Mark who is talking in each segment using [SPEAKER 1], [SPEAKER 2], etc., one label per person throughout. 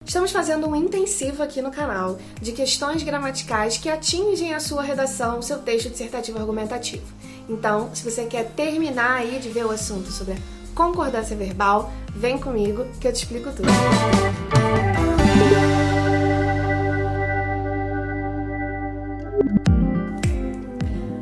[SPEAKER 1] Estamos fazendo um intensivo aqui no canal de questões gramaticais que atingem a sua redação, o seu texto dissertativo argumentativo. Então, se você quer terminar aí de ver o assunto sobre a concordância verbal, vem comigo que eu te explico tudo.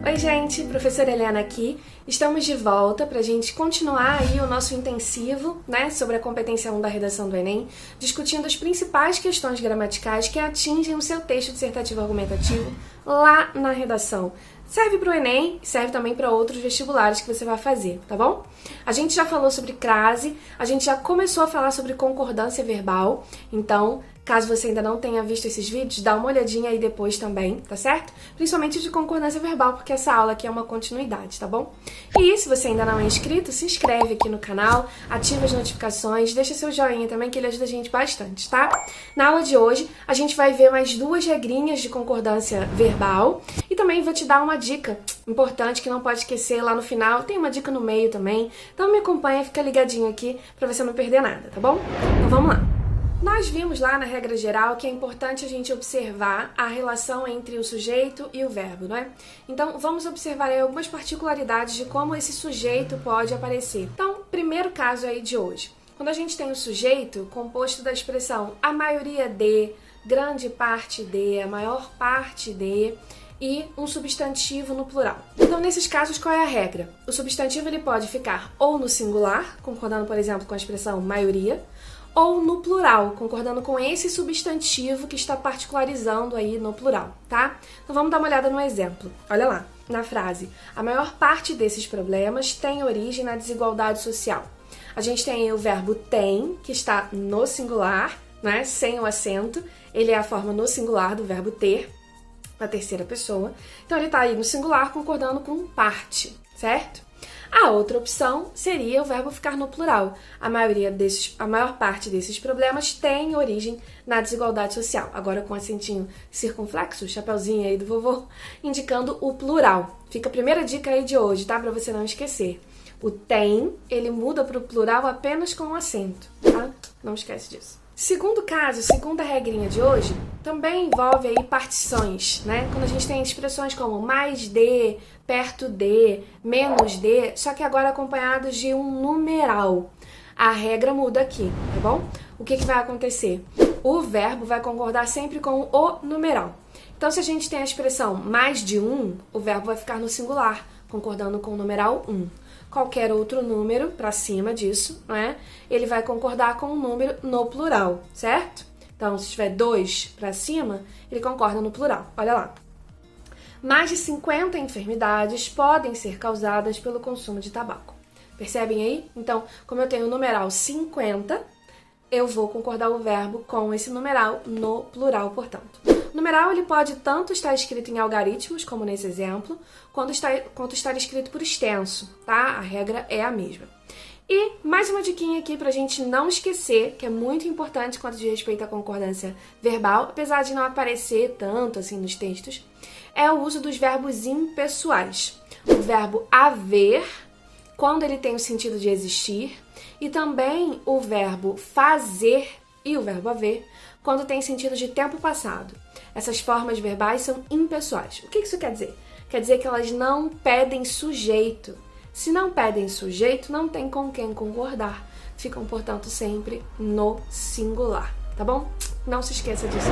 [SPEAKER 1] Oi gente, professora Helena aqui. Estamos de volta para a gente continuar aí o nosso intensivo, né, sobre a competência 1 da redação do Enem, discutindo as principais questões gramaticais que atingem o seu texto dissertativo argumentativo lá na redação. Serve para o Enem, serve também para outros vestibulares que você vai fazer, tá bom? A gente já falou sobre crase, a gente já começou a falar sobre concordância verbal, então, caso você ainda não tenha visto esses vídeos, dá uma olhadinha aí depois também, tá certo? Principalmente de concordância verbal, porque essa aula aqui é uma continuidade, tá bom? E se você ainda não é inscrito, se inscreve aqui no canal, ativa as notificações, deixa seu joinha também, que ele ajuda a gente bastante, tá? Na aula de hoje, a gente vai ver mais duas regrinhas de concordância verbal e também vou te dar uma dica importante que não pode esquecer lá no final, tem uma dica no meio também, então me acompanha, fica ligadinho aqui pra você não perder nada, tá bom? Então vamos lá! Nós vimos lá na regra geral que é importante a gente observar a relação entre o sujeito e o verbo, não é? Então, vamos observar aí algumas particularidades de como esse sujeito pode aparecer. Então, primeiro caso aí de hoje. Quando a gente tem o sujeito composto da expressão a maioria de, grande parte de, a maior parte de e um substantivo no plural. Então, nesses casos, qual é a regra? O substantivo ele pode ficar ou no singular, concordando, por exemplo, com a expressão maioria, ou no plural, concordando com esse substantivo que está particularizando aí no plural, tá? Então vamos dar uma olhada no exemplo. Olha lá, na frase. A maior parte desses problemas tem origem na desigualdade social. A gente tem aí o verbo tem, que está no singular, né? Sem o acento. Ele é a forma no singular do verbo ter, na terceira pessoa. Então ele está aí no singular concordando com parte, certo? A outra opção seria o verbo ficar no plural. A maior parte desses problemas tem origem na desigualdade social. Agora com acentinho circunflexo, chapeuzinho aí do vovô, indicando o plural. Fica a primeira dica aí de hoje, tá? Para você não esquecer. O tem, ele muda para o plural apenas com o acento, tá? Não esquece disso. Segundo caso, segunda regrinha de hoje, também envolve aí partições, né? Quando a gente tem expressões como mais de, perto de, menos de, só que agora acompanhados de um numeral. A regra muda aqui, tá bom? O que vai acontecer? O verbo vai concordar sempre com o numeral. Então, se a gente tem a expressão mais de um, o verbo vai ficar no singular, concordando com o numeral 1. Qualquer outro número para cima disso, né? Ele vai concordar com o número no plural, certo? Então, se tiver 2 para cima, ele concorda no plural. Olha lá. Mais de 50 enfermidades podem ser causadas pelo consumo de tabaco. Percebem aí? Então, como eu tenho o numeral 50, eu vou concordar o verbo com esse numeral no plural, portanto. O numeral ele pode tanto estar escrito em algarismos, como nesse exemplo, quanto estar escrito por extenso, tá? A regra é a mesma. E mais uma diquinha aqui pra gente não esquecer, que é muito importante quanto diz respeito à concordância verbal, apesar de não aparecer tanto assim nos textos, é o uso dos verbos impessoais. O verbo haver, quando ele tem o sentido de existir, e também o verbo fazer e o verbo haver, quando tem sentido de tempo passado. Essas formas verbais são impessoais. O que isso quer dizer? Quer dizer que elas não pedem sujeito. Se não pedem sujeito, não tem com quem concordar. Ficam, portanto, sempre no singular, tá bom? Não se esqueça disso.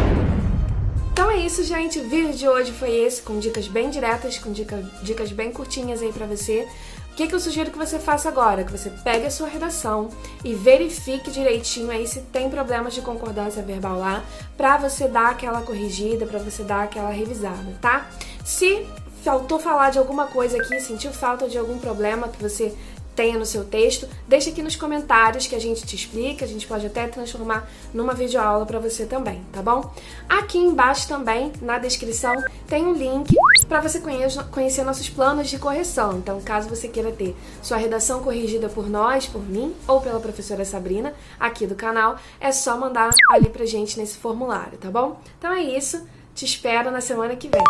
[SPEAKER 1] Então é isso, gente. O vídeo de hoje foi esse, com dicas bem diretas, com dicas bem curtinhas aí pra você. O que eu sugiro que você faça agora? Que você pegue a sua redação e verifique direitinho aí se tem problemas de concordância verbal lá, pra você dar aquela corrigida, pra você dar aquela revisada, tá? Se faltou falar de alguma coisa aqui, sentiu falta de algum problema que você tenha no seu texto, deixa aqui nos comentários que a gente te explica, a gente pode até transformar numa videoaula para você também, tá bom? Aqui embaixo também, na descrição, tem um link para você conhecer nossos planos de correção. Então, caso você queira ter sua redação corrigida por nós, por mim ou pela professora Sabrina, aqui do canal, é só mandar ali pra gente nesse formulário, tá bom? Então é isso, te espero na semana que vem.